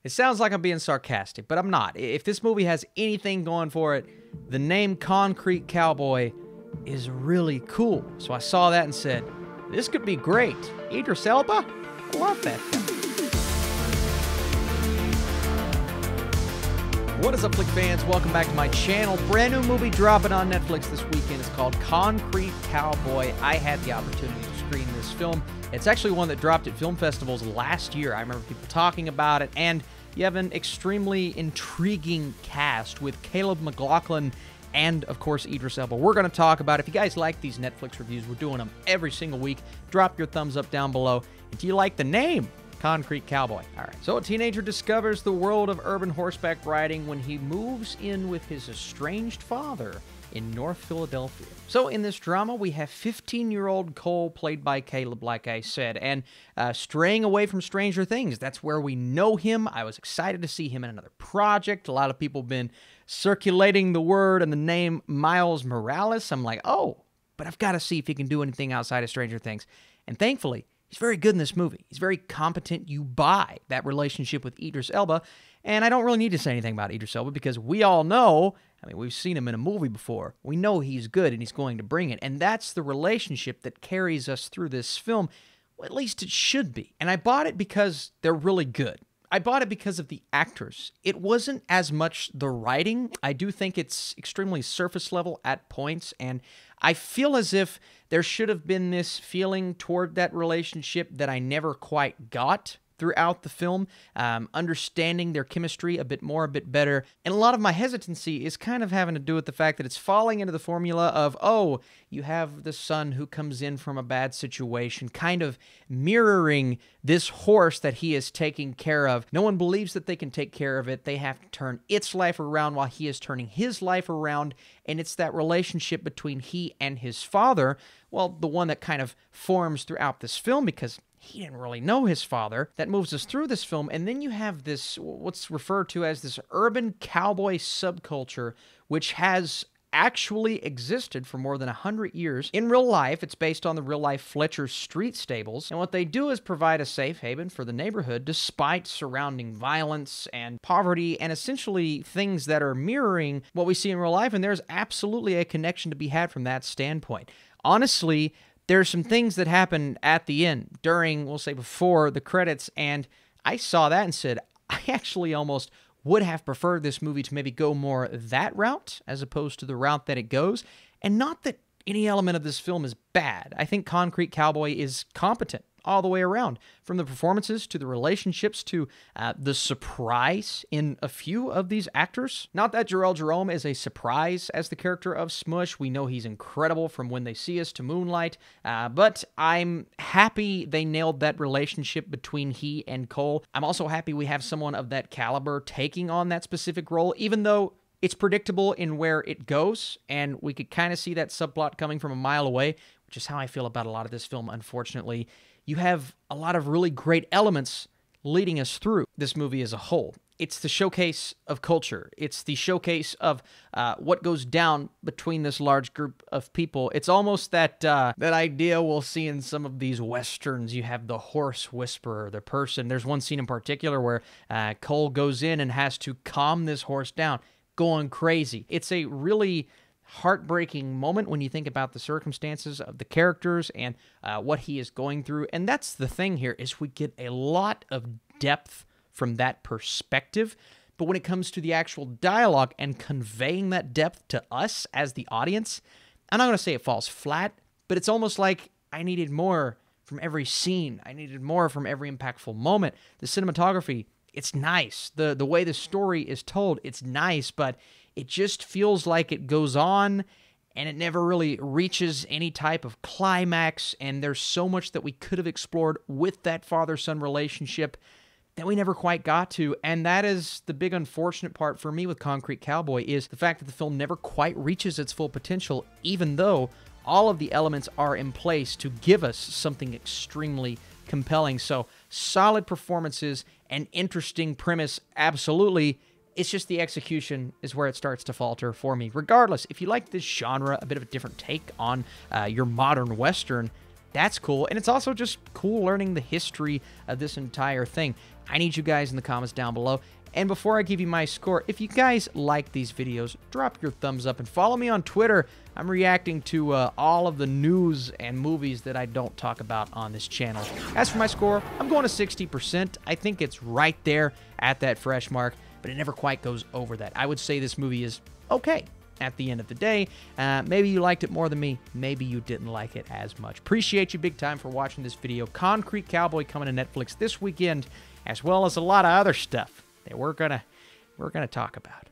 It sounds like I'm being sarcastic, but I'm not. If this movie has anything going for it, the name Concrete Cowboy is really cool. So I saw that and said, this could be great. Idris Elba? I love that guy. What is up, Flick fans? Welcome back to my channel. Brand new movie dropping on Netflix this weekend. It's called Concrete Cowboy. I had the opportunity to screen this film. It's actually one that dropped at film festivals last year. I remember people talking about it, and you have an extremely intriguing cast with Caleb McLaughlin and, of course, Idris Elba. We're going to talk about it. If you guys like these Netflix reviews, we're doing them every single week. Drop your thumbs up down below. And do you like the name? Concrete Cowboy. All right. So a teenager discovers the world of urban horseback riding when he moves in with his estranged father in North Philadelphia. So in this drama, we have 15-year-old Cole, played by Caleb, like I said, and straying away from Stranger Things. That's where we know him. I was excited to see him in another project. A lot of people have been circulating the word and the name Miles Morales. I'm like, oh, but I've got to see if he can do anything outside of Stranger Things. And thankfully, he's very good in this movie. He's very competent. You buy that relationship with Idris Elba. And I don't really need to say anything about Idris Elba because we all know, I mean, we've seen him in a movie before. We know he's good and he's going to bring it. And that's the relationship that carries us through this film. Well, at least it should be. And I bought it because they're really good. I bought it because of the actors. It wasn't as much the writing. I do think it's extremely surface level at points, and I feel as if there should have been this feeling toward that relationship that I never quite got throughout the film, understanding their chemistry a bit more, a bit better. And a lot of my hesitancy is kind of having to do with the fact that it's falling into the formula of, oh, you have the son who comes in from a bad situation, kind of mirroring this horse that he is taking care of. No one believes that they can take care of it. They have to turn its life around while he is turning his life around. And it's that relationship between he and his father, well, the one that kind of forms throughout this film because he didn't really know his father, that moves us through this film. And then you have this, what's referred to as this urban cowboy subculture, which has actually existed for more than 100 years. In real life, it's based on the real-life Fletcher Street stables, and what they do is provide a safe haven for the neighborhood despite surrounding violence and poverty and essentially things that are mirroring what we see in real life, and there's absolutely a connection to be had from that standpoint. Honestly, there's some things that happen at the end, during, we'll say before the credits, and I saw that and said, I actually almost would have preferred this movie to maybe go more that route as opposed to the route that it goes. And not that any element of this film is bad. I think Concrete Cowboy is competent all the way around, from the performances to the relationships to the surprise in a few of these actors. Not that Jarrell Jerome is a surprise as the character of Smush. We know he's incredible from When They See Us to Moonlight, but I'm happy they nailed that relationship between he and Cole. I'm also happy we have someone of that caliber taking on that specific role, even though it's predictable in where it goes, and we could kind of see that subplot coming from a mile away, which is how I feel about a lot of this film, unfortunately. You have a lot of really great elements leading us through this movie as a whole. It's the showcase of culture. It's the showcase of what goes down between this large group of people. It's almost that idea we'll see in some of these westerns. You have the horse whisperer, the person. There's one scene in particular where Cole goes in and has to calm this horse down, going crazy. It's a really heartbreaking moment when you think about the circumstances of the characters and what he is going through. And that's the thing here, is we get a lot of depth from that perspective. But when it comes to the actual dialogue and conveying that depth to us as the audience, I'm not going to say it falls flat, but it's almost like I needed more from every scene. I needed more from every impactful moment. The cinematography, it's nice. The way the story is told, it's nice, but it just feels like it goes on and it never really reaches any type of climax, and there's so much that we could have explored with that father-son relationship that we never quite got to, and that is the big unfortunate part for me with Concrete Cowboy, is the fact that the film never quite reaches its full potential, even though all of the elements are in place to give us something extremely compelling. So, solid performances, an interesting premise, absolutely. It's just the execution is where it starts to falter for me. Regardless, if you like this genre, a bit of a different take on your modern Western, That's cool. And it's also just cool learning the history of this entire thing. I need you guys in the comments down below. And before I give you my score, if you guys like these videos, drop your thumbs up and follow me on Twitter. I'm reacting to all of the news and movies that I don't talk about on this channel. As for my score, I'm going to 60%. I think it's right there at that fresh mark, but it never quite goes over that. I would say this movie is okay at the end of the day. Maybe you liked it more than me. Maybe you didn't like it as much. Appreciate you big time for watching this video. Concrete Cowboy coming to Netflix this weekend, as well as a lot of other stuff that we're gonna talk about.